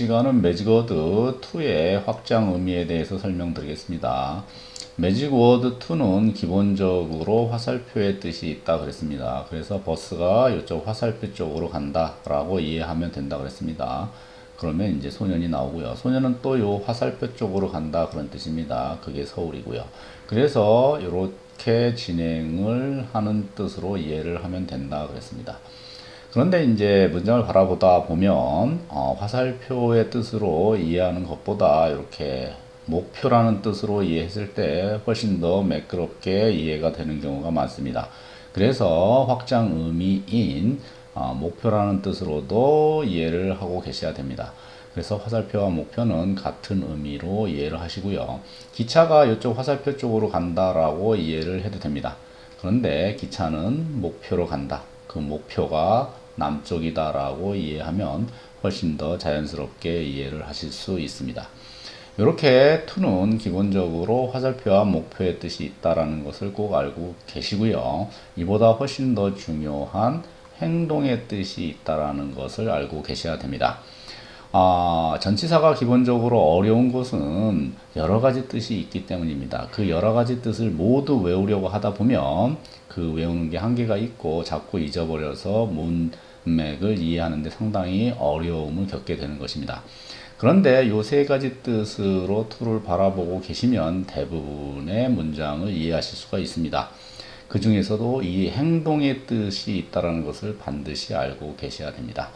시간은 매직워드 2의 확장 의미에 대해서 설명드리겠습니다. 매직워드 2는 기본적으로 화살표의 뜻이 있다 그랬습니다. 그래서 버스가 이쪽 화살표 쪽으로 간다 라고 이해하면 된다 그랬습니다. 그러면 이제 소년이 나오고요. 소년은 또 요 화살표 쪽으로 간다 그런 뜻입니다. 그게 서울이고요. 그래서 이렇게 진행을 하는 뜻으로 이해를 하면 된다 그랬습니다. 그런데 이제 문장을 바라보다 보면 화살표의 뜻으로 이해하는 것보다 이렇게 목표라는 뜻으로 이해했을 때 훨씬 더 매끄럽게 이해가 되는 경우가 많습니다. 그래서 확장 의미인 목표라는 뜻으로도 이해를 하고 계셔야 됩니다. 그래서 화살표와 목표는 같은 의미로 이해를 하시고요. 기차가 이쪽 화살표 쪽으로 간다라고 이해를 해도 됩니다. 그런데 기차는 목표로 간다. 그 목표가 남쪽이다라고 이해하면 훨씬 더 자연스럽게 이해를 하실 수 있습니다. 이렇게 to는 기본적으로 화살표와 목표의 뜻이 있다라는 것을 꼭 알고 계시고요. 이보다 훨씬 더 중요한 행동의 뜻이 있다라는 것을 알고 계셔야 됩니다. 전치사가 기본적으로 어려운 것은 여러 가지 뜻이 있기 때문입니다. 그 여러 가지 뜻을 모두 외우려고 하다 보면 그 외우는 게 한계가 있고 자꾸 잊어버려서 문맥을 이해하는데 상당히 어려움을 겪게 되는 것입니다. 그런데 요 세 가지 뜻으로 to를 바라보고 계시면 대부분의 문장을 이해하실 수가 있습니다. 그 중에서도 이 행동의 뜻이 있다는 것을 반드시 알고 계셔야 됩니다.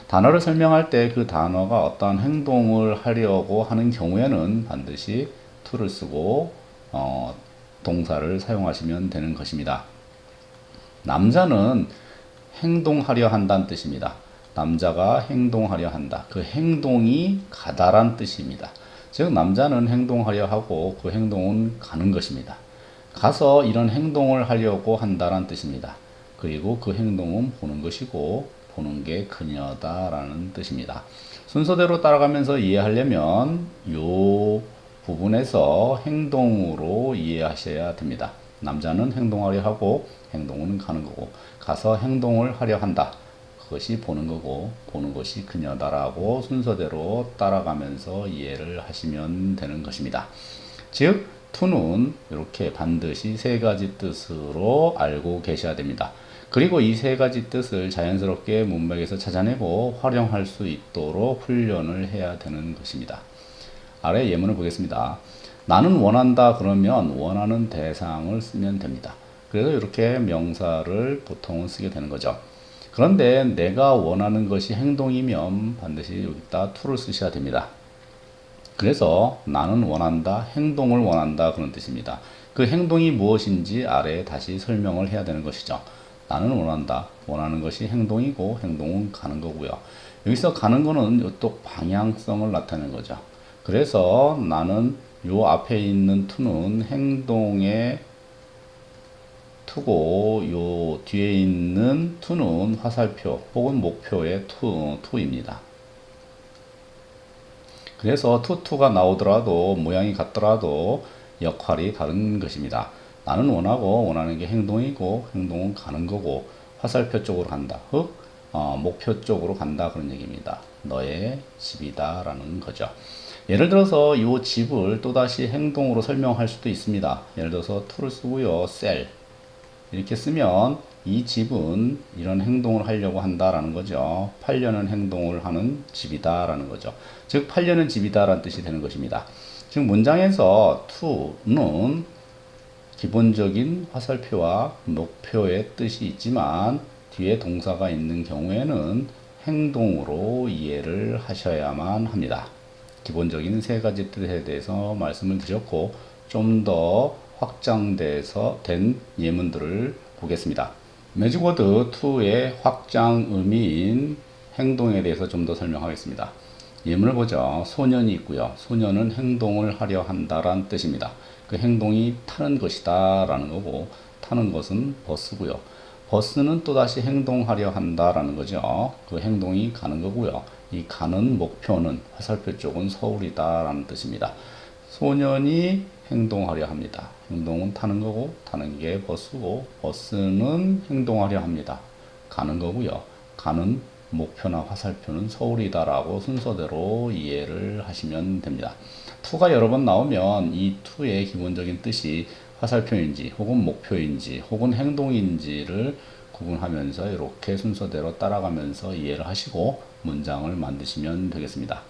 단어를 설명할 때 그 단어가 어떠한 행동을 하려고 하는 경우에는 반드시 to를 쓰고 동사를 사용하시면 되는 것입니다. 남자는 행동하려 한다는 뜻입니다. 남자가 행동하려 한다. 그 행동이 가다란 뜻입니다. 즉 남자는 행동하려 하고 그 행동은 가는 것입니다. 가서 이런 행동을 하려고 한다란 뜻입니다. 그리고 그 행동은 보는 것이고 보는 게 그녀다라는 뜻입니다. 순서대로 따라가면서 이해하려면 이 부분에서 행동으로 이해하셔야 됩니다. 남자는 행동하려 하고 행동은 가는 거고 가서 행동을 하려 한다. 그것이 보는 거고 보는 것이 그녀다라고 순서대로 따라가면서 이해를 하시면 되는 것입니다. 즉 to는 이렇게 반드시 세 가지 뜻으로 알고 계셔야 됩니다. 그리고 이 세 가지 뜻을 자연스럽게 문맥에서 찾아내고 활용할 수 있도록 훈련을 해야 되는 것입니다. 아래 예문을 보겠습니다. 나는 원한다 그러면 원하는 대상을 쓰면 됩니다. 그래서 이렇게 명사를 보통은 쓰게 되는 거죠. 그런데 내가 원하는 것이 행동이면 반드시 여기다 to를 쓰셔야 됩니다. 그래서 나는 원한다, 행동을 원한다 그런 뜻입니다. 그 행동이 무엇인지 아래에 다시 설명을 해야 되는 것이죠. 나는 원한다, 원하는 것이 행동이고 행동은 가는 거고요. 여기서 가는 거는 이쪽 방향성을 나타내는 거죠. 그래서 나는 요 앞에 있는 to는 행동의 to고 요 뒤에 있는 to는 화살표 혹은 목표의 to입니다. 그래서 to가 나오더라도 모양이 같더라도 역할이 다른 것입니다. 나는 원하고 원하는 게 행동이고 행동은 가는 거고 화살표 쪽으로 간다. 목표 쪽으로 간다 그런 얘기입니다. 너의 집이다 라는 거죠. 예를 들어서 이 집을 또다시 행동으로 설명할 수도 있습니다. 예를 들어서 to를 쓰고요. sell 이렇게 쓰면 이 집은 이런 행동을 하려고 한다라는 거죠. 팔려는 행동을 하는 집이다 라는 거죠. 즉 팔려는 집이다 라는 뜻이 되는 것입니다. 즉 문장에서 to는 기본적인 화살표와 목표의 뜻이 있지만 뒤에 동사가 있는 경우에는 행동으로 이해를 하셔야만 합니다. 기본적인 세 가지 뜻에 대해서 말씀을 드렸고 좀 더 확장돼서 된 예문들을 보겠습니다. 매직워드 2의 확장 의미인 행동에 대해서 좀 더 설명하겠습니다. 예문을 보죠. 소년이 있고요. 소년은 행동을 하려 한다란 뜻입니다. 그 행동이 타는 것이다 라는 거고 타는 것은 버스고요. 버스는 또다시 행동하려 한다라는 거죠. 그 행동이 가는 거고요. 이 가는 목표는 화살표 쪽은 서울이다 라는 뜻입니다. 소년이 행동하려 합니다. 행동은 타는 거고 타는 게 버스고 버스는 행동하려 합니다. 가는 거고요. 가는 목표나 화살표는 서울이다라고 순서대로 이해를 하시면 됩니다. 투가 여러 번 나오면 이 투의 기본적인 뜻이 화살표인지 혹은 목표인지 혹은 행동인지를 구분하면서 이렇게 순서대로 따라가면서 이해를 하시고 문장을 만드시면 되겠습니다.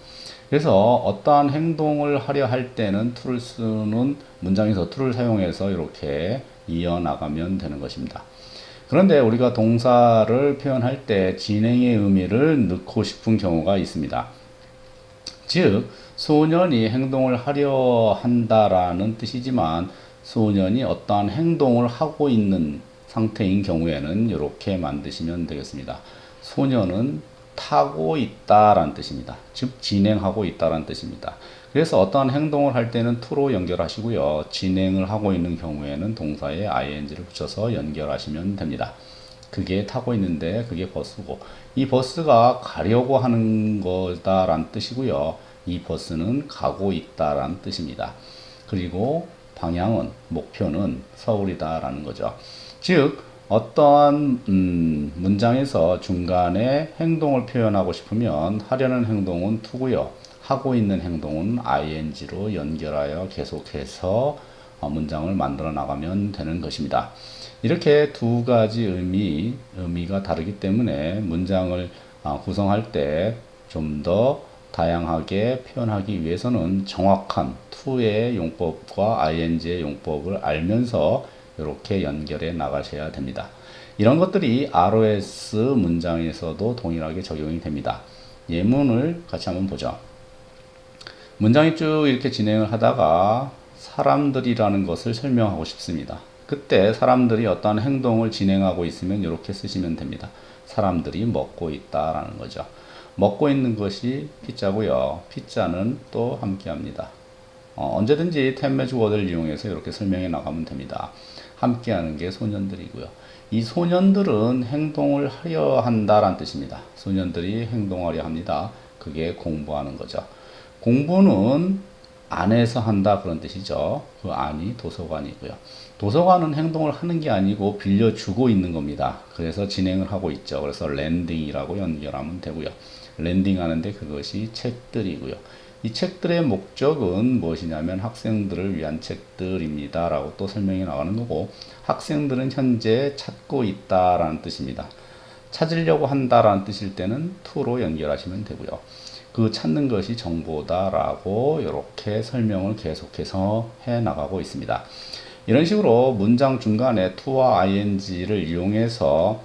그래서 어떠한 행동을 하려 할 때는 to를 쓰는 문장에서 to를 사용해서 이렇게 이어나가면 되는 것입니다. 그런데 우리가 동사를 표현할 때 진행의 의미를 넣고 싶은 경우가 있습니다. 즉, 소년이 행동을 하려 한다라는 뜻이지만 소년이 어떠한 행동을 하고 있는 상태인 경우에는 이렇게 만드시면 되겠습니다. 소년은 타고 있다라는 뜻입니다. 즉 진행하고 있다라는 뜻입니다. 그래서 어떠한 행동을 할 때는 to로 연결하시고요. 진행을 하고 있는 경우에는 동사에 ing를 붙여서 연결하시면 됩니다. 그게 타고 있는데 그게 버스고 이 버스가 가려고 하는 거다라는 뜻이고요. 이 버스는 가고 있다라는 뜻입니다. 그리고 방향은 목표는 서울이다라는 거죠. 즉 어떠한 문장에서 중간에 행동을 표현하고 싶으면 하려는 행동은 to고요. 하고 있는 행동은 ing로 연결하여 계속해서 문장을 만들어 나가면 되는 것입니다. 이렇게 두 가지 의미가 다르기 때문에 문장을 구성할 때 좀 더 다양하게 표현하기 위해서는 정확한 to의 용법과 ing의 용법을 알면서 이렇게 연결해 나가셔야 됩니다. 이런 것들이 ROS 문장에서도 동일하게 적용이 됩니다. 예문을 같이 한번 보죠. 문장이 쭉 이렇게 진행을 하다가 사람들이라는 것을 설명하고 싶습니다. 그때 사람들이 어떤 행동을 진행하고 있으면 이렇게 쓰시면 됩니다. 사람들이 먹고 있다라는 거죠. 먹고 있는 것이 피자고요. 피자는 또 함께 합니다. 언제든지 템매즈 워드를 이용해서 이렇게 설명해 나가면 됩니다. 함께 하는 게 소년들이고요. 이 소년들은 행동을 하려 한다라는 뜻입니다. 소년들이 행동하려 합니다. 그게 공부하는 거죠. 공부는 안에서 한다 그런 뜻이죠. 그 안이 도서관이고요. 도서관은 행동을 하는 게 아니고 빌려주고 있는 겁니다. 그래서 진행을 하고 있죠. 그래서 랜딩이라고 연결하면 되고요. 랜딩 하는데 그것이 책들이고요. 이 책들의 목적은 무엇이냐면 학생들을 위한 책들입니다. 라고 또 설명이 나가는 거고 학생들은 현재 찾고 있다라는 뜻입니다. 찾으려고 한다라는 뜻일 때는 to로 연결하시면 되고요. 그 찾는 것이 정보다라고 이렇게 설명을 계속해서 해 나가고 있습니다. 이런 식으로 문장 중간에 to와 ing를 이용해서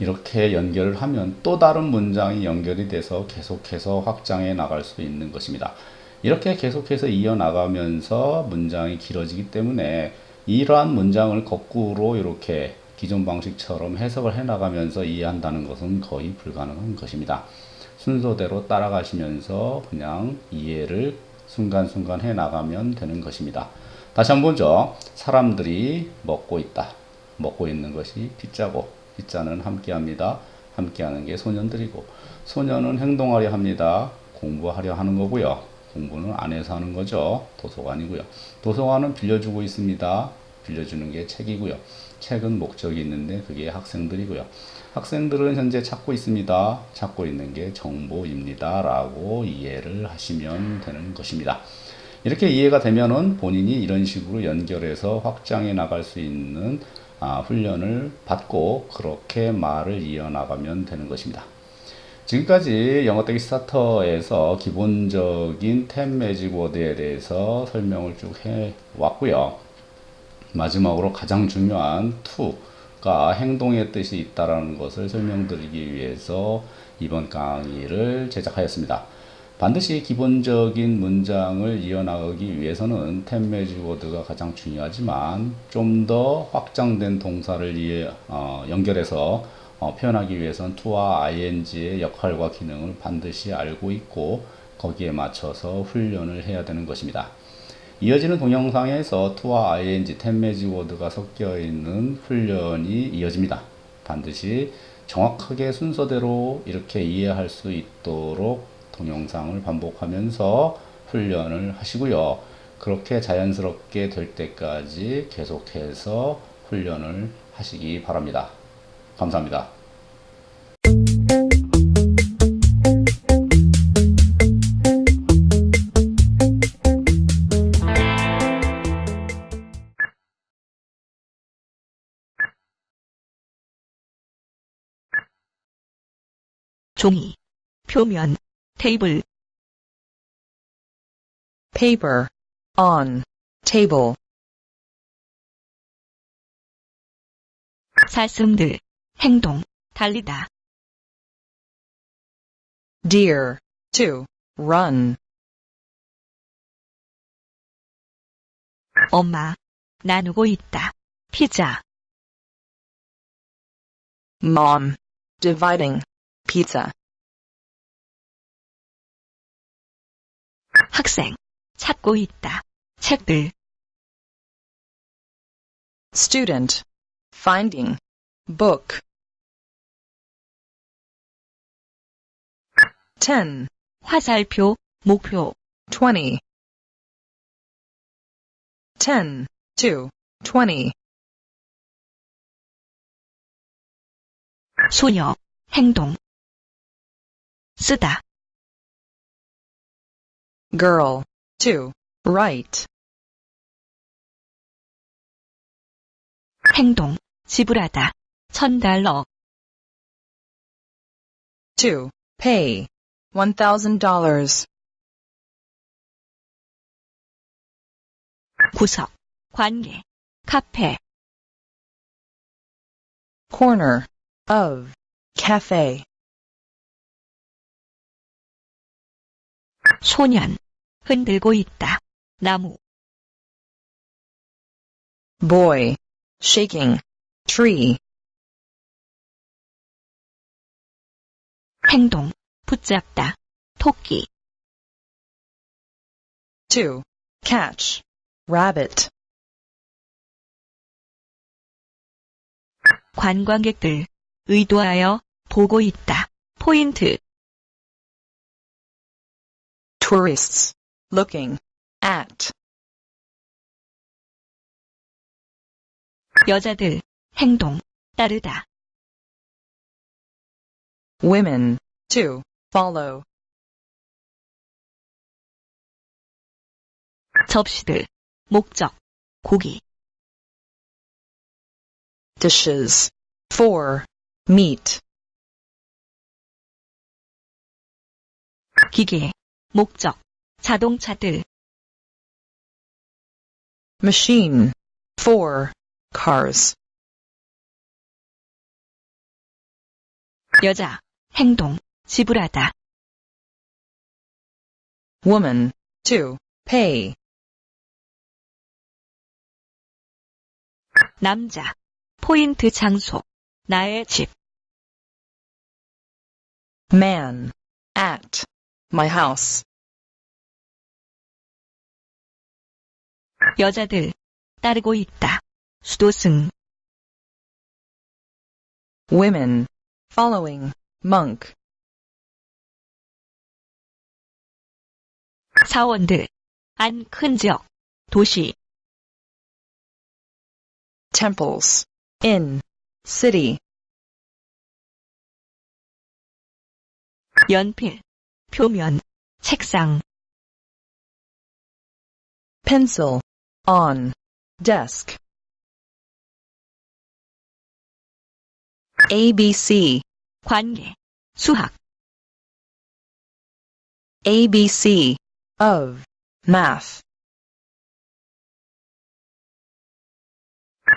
이렇게 연결을 하면 또 다른 문장이 연결이 돼서 계속해서 확장해 나갈 수 있는 것입니다. 이렇게 계속해서 이어나가면서 문장이 길어지기 때문에 이러한 문장을 거꾸로 이렇게 기존 방식처럼 해석을 해 나가면서 이해한다는 것은 거의 불가능한 것입니다. 순서대로 따라가시면서 그냥 이해를 순간순간 해 나가면 되는 것입니다. 다시 한번 보죠. 사람들이 먹고 있다. 먹고 있는 것이 피자고 피자는 함께합니다. 함께하는 게 소년들이고 소년은 행동하려 합니다. 공부하려 하는 거고요. 공부는 안에서 하는 거죠. 도서관이고요. 도서관은 빌려주고 있습니다. 빌려주는 게 책이고요. 책은 목적이 있는데 그게 학생들이고요. 학생들은 현재 찾고 있습니다. 찾고 있는 게 정보입니다. 라고 이해를 하시면 되는 것입니다. 이렇게 이해가 되면은 본인이 이런 식으로 연결해서 확장해 나갈 수 있는 훈련을 받고 그렇게 말을 이어나가면 되는 것입니다. 지금까지 영어 떼기 스타터에서 기본적인 템 매직 워드에 대해서 설명을 쭉 해 왔고요. 마지막으로 가장 중요한 to가 행동의 뜻이 있다는 것을 설명드리기 위해서 이번 강의를 제작하였습니다. 반드시 기본적인 문장을 이어나가기 위해서는 템 매직 워드가 가장 중요하지만 좀 더 확장된 동사를 연결해서 표현하기 위해서는 to와 ing의 역할과 기능을 반드시 알고 있고 거기에 맞춰서 훈련을 해야 되는 것입니다. 이어지는 동영상에서 to와 ing, 템 매직 워드가 섞여 있는 훈련이 이어집니다. 반드시 정확하게 순서대로 이렇게 이해할 수 있도록 동영상을 반복하면서 훈련을 하시고요. 그렇게 자연스럽게 될 때까지 계속해서 훈련을 하시기 바랍니다. 감사합니다. 종이, 표면, 테이블. paper, on, table. 사슴들, 행동, 달리다. Deer, to, run. 엄마, 나누고 있다. 피자. Mom, dividing, pizza. 학생, 찾고 있다. 책들. Student, finding, book. 10, 화살표, 목표. 20. 10, to, 20. 소녀, 행동. 쓰다. Girl, to, write. 행동, 지불하다. $1,000. To, pay, $1,000. 구석, 관계, 카페. Corner, of, cafe. 소년, 흔들고 있다. 나무. Boy, shaking, tree. 행동, 붙잡다. 토끼. To, catch, rabbit. 관광객들, 의도하여, 보고 있다. 포인트. Tourists, looking, at. 여자들, 행동, 따르다. Women, to, follow. 접시들, 목적, 고기. Dishes, for, meat. 기계, 목적, 자동차들. Machine, for, cars. 여자, 행동, 지불하다. Woman, to, pay. 남자, 포인트 장소, 나의 집. Man, at, my house. 여자들, 따르고 있다. 수도승. Women, following, monk. 사원들, 안 큰 지역, 도시. Temples, in, city. 연필, 표면, 책상. Pencil, on, desk. ABC, 관계, 수학. ABC, of, math.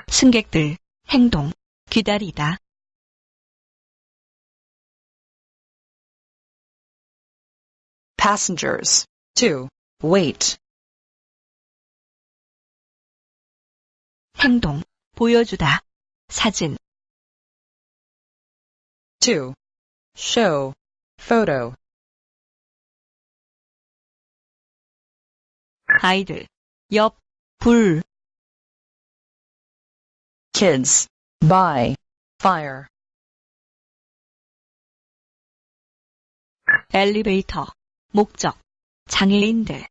승객들, 행동, 기다리다. Passengers, to, wait. 행동, 보여주다. 사진. To, show, photo. 아이들, 옆, 불. Kids, by, fire. 엘리베이터, 목적, 장애인들.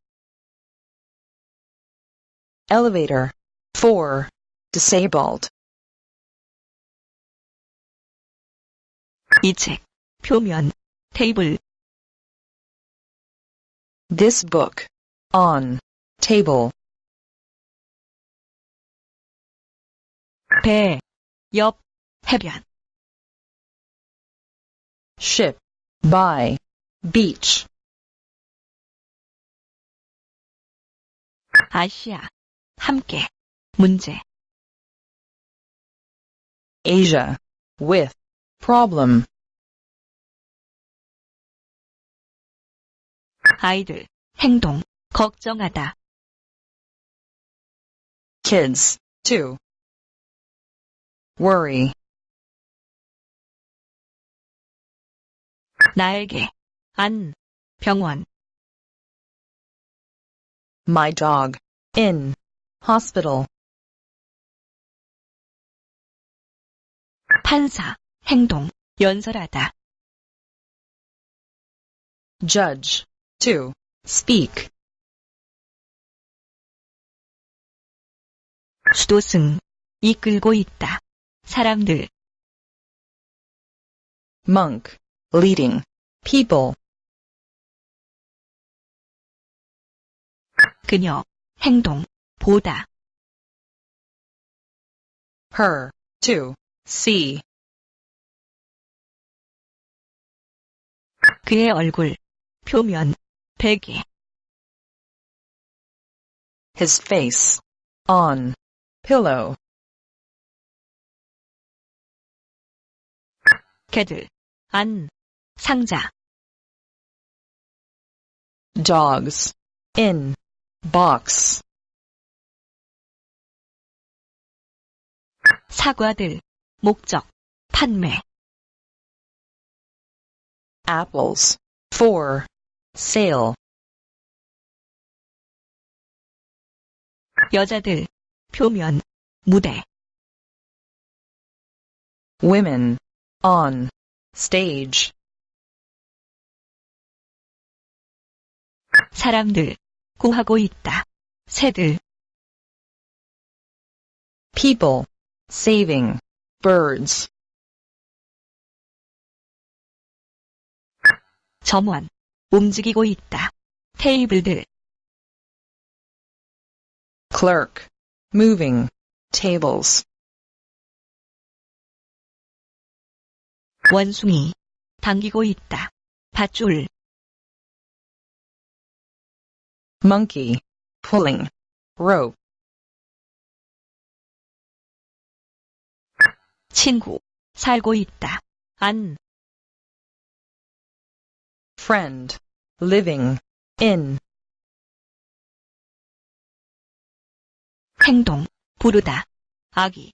Elevator, for, disabled. 이 책, 표면, 테이블. This book, on, table. 배, 옆, 해변. Ship, by, beach, 아시아, 함께, 문제, Asia, with, problem, 아이들, 행동, 걱정하다, kids, to, worry, 나에게, 안, 병원, my dog, in, hospital, 판사, 행동, 연설하다, judge, to, speak, 수도승, 이끌고 있다, 사람들, monk, leading, people, 그녀, 행동, 보다, her, to, see, 그의 얼굴, 표면, 베개, his face, on, pillow, 개들, 안, 상자, dogs, in, box, 사과들, 목적, 판매, apples, for, sale, 여자들, 표면, 무대, women, on, stage, 사람들, 구하고 있다, 새들, people, saving, birds, 점원, 움직이고 있다, 테이블들, clerk, moving, tables, 원숭이, 당기고 있다, 밧줄, monkey, pulling, rope, 친구, 살고 있다, 안, friend, living, in, 행동, 부르다, 아기,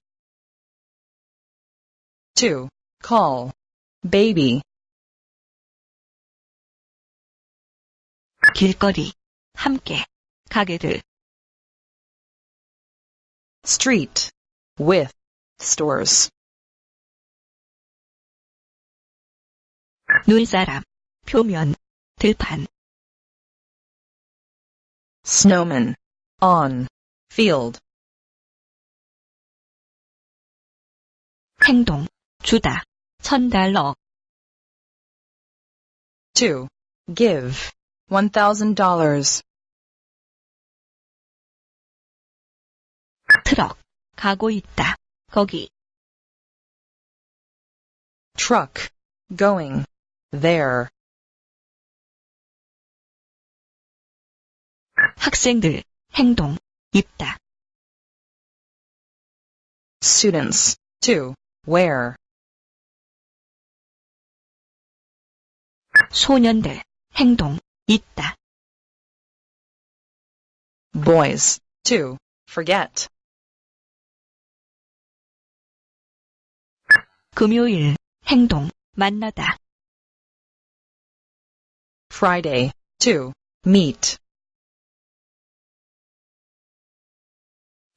to, call, baby, 길거리, 함께, 가게들, street, with, stores, 눈사람, 표면, 들판, snowman, on, field, 행동, 주다, $1,000, to, give, $1,000, 트럭, 가고 있다, 거기, truck, going, there, 학생들, 행동, 입다, students, to, wear, 소년들, 행동, 있다, boys, to, forget, 금요일, 행동, 만나다, Friday, to, meet,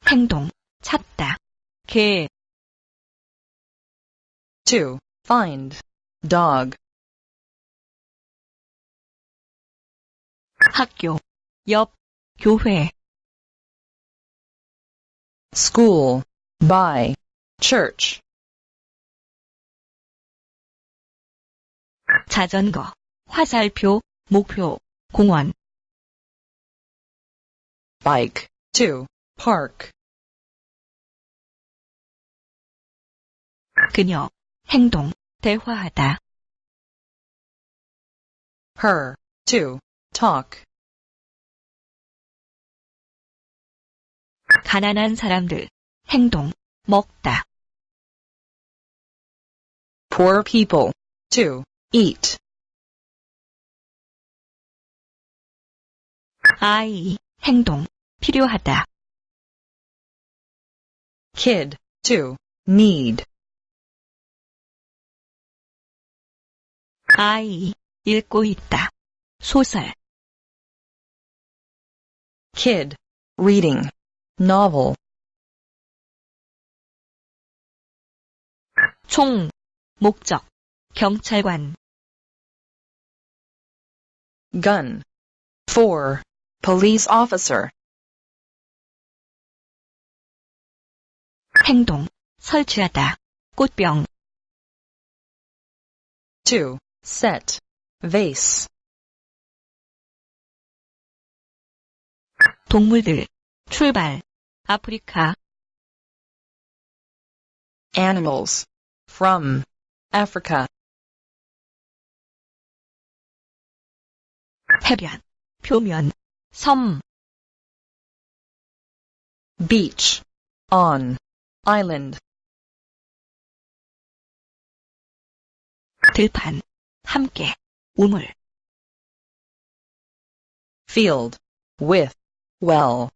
행동, 찾다, 개, to, find, dog, 학교, 옆, 교회, school, by, church, 자전거, 화살표, 목표, 공원, bike, to, park, 그녀, 행동, 대화하다, her, to, talk. 가난한 사람들, 행동, 먹다. Poor people, to, eat. 아이, 행동, 필요하다. Kid, to, need. 아이, 읽고 있다. 소설. Kid, reading. Novel. 총, 목적, 경찰관. Gun. For. Police officer. 행동, 설치하다. 꽃병. To. Set. Vase. 동물들, 출발. 아프리카. Animals. From. Africa. 해변, 표면, 섬. Beach. On. Island. 들판, 함께, 우물. Field. With. Well.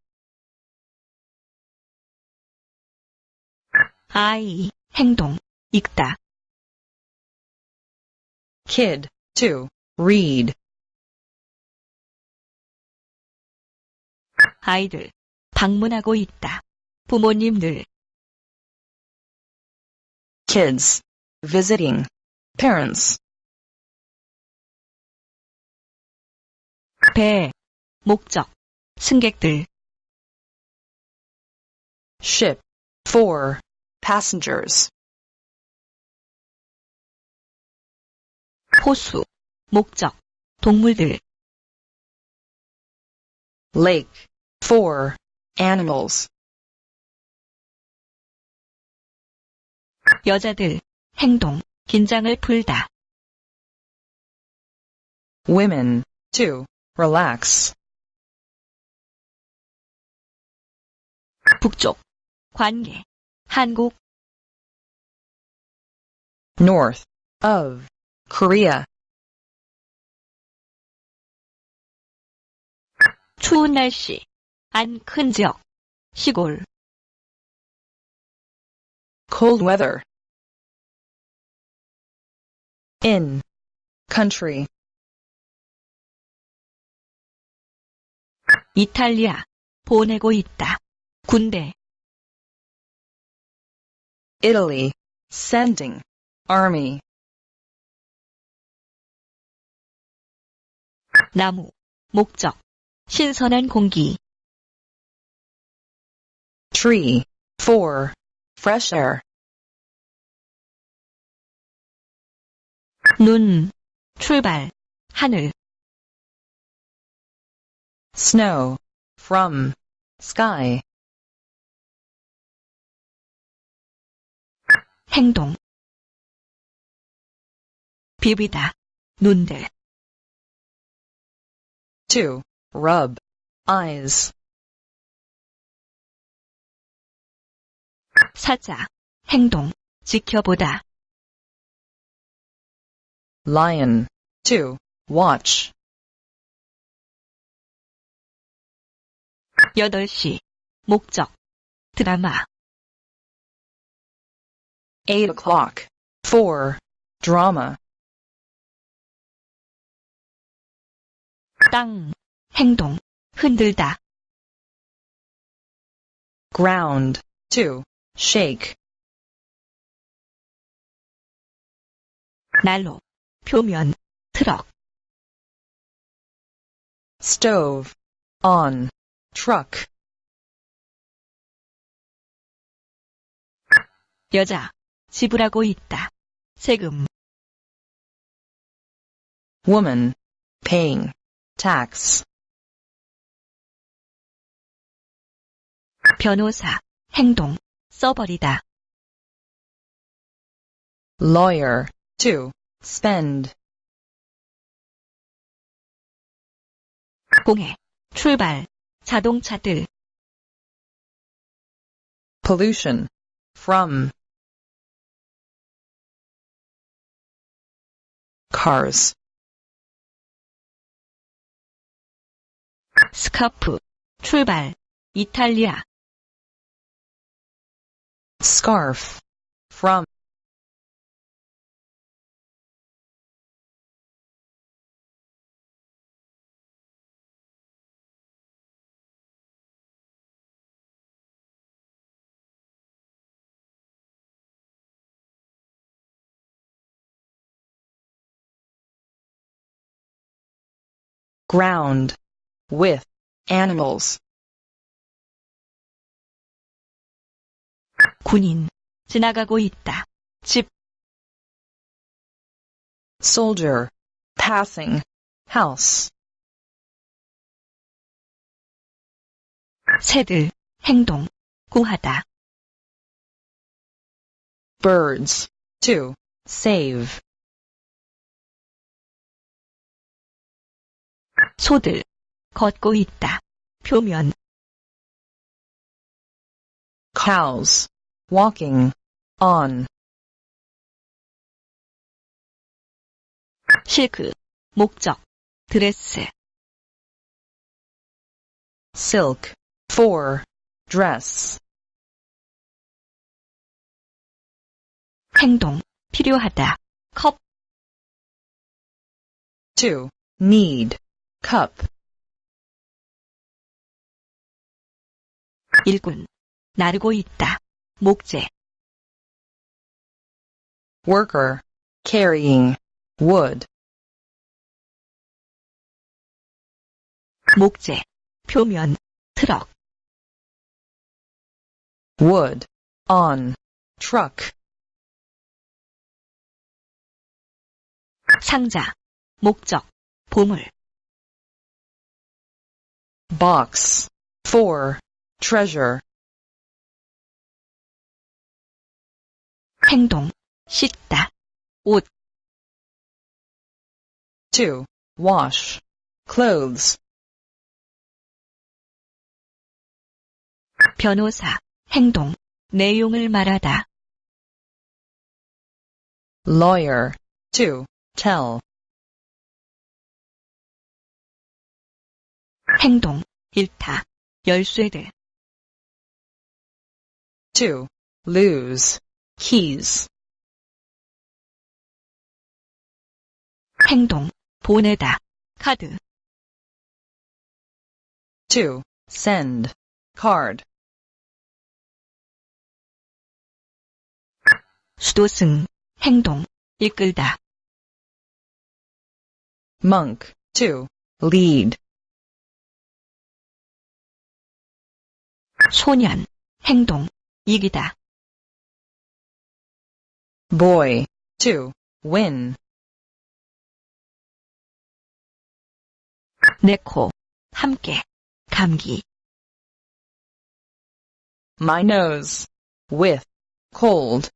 아이, 행동, 읽다. Kid. To. Read. 아이들, 방문하고 있다. 부모님들, Kids. Visiting. Parents. 배, 목적, 승객들. Ship. For. Passengers. 호수, 목적, 동물들. Lake. For. Animals. 여자들, 행동, 긴장을 풀다. Women. To. Relax. 북쪽, 관계, 한국. North. Of. Korea. 추운 날씨, 안 큰 지역, 시골. Cold weather. In. Country. 이탈리아, 보내고 있다. 군대, Italy. Sending. Army. 나무, 목적, 신선한 공기. Tree. For. Fresh air. 눈, 출발, 하늘. Snow. From. Sky. 행동. 비비다, 눈들. To. Rub. Eyes. 사자, 행동, 지켜보다. Lion. To. Watch. 8시, 목적, 드라마. 8 o'clock. For. Drama. 땅, 행동, 흔들다. Ground. To. Shake. 난로, 표면, 트럭. Stove. On. Truck. 여자, 지불하고 있다. 세금, Woman. Paying. Tax. 변호사, 행동, 써버리다. Lawyer. To. Spend. 공해, 출발, 자동차들, pollution, from, cars, 스카프, 출발, 이탈리아, scarf, from, ground, with, animals, 군인, 지나가고 있다. 집, soldier, passing, house, 새들, 행동, 구하다. birds, to, save, 소들, 걷고 있다. 표면, cows, walking, on, 실크, 목적, 드레스, silk, for, dress, 행동, 필요하다. 컵, to, need, cup, 일꾼, 나르고 있다. 목재, worker, carrying, wood, 목재, 표면, 트럭, wood, on, truck, 상자, 목적, 보물, box, for, treasure, 행동, 씻다. 옷, to, wash, clothes, 변호사, 행동, 내용을 말하다. lawyer, to, tell, 행동, 잃다. 열쇠들, to, lose, keys, 행동, 보내다. 카드, to, send, card, 수도승, 행동, 이끌다. monk, to, lead, 소년, 행동, 이기다. boy, to, win, 내 코, 함께, 감기. my nose, with, cold,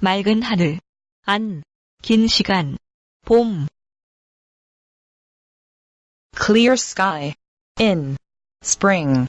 맑은 하늘, 안, 긴 시간, 봄, clear sky, in, spring,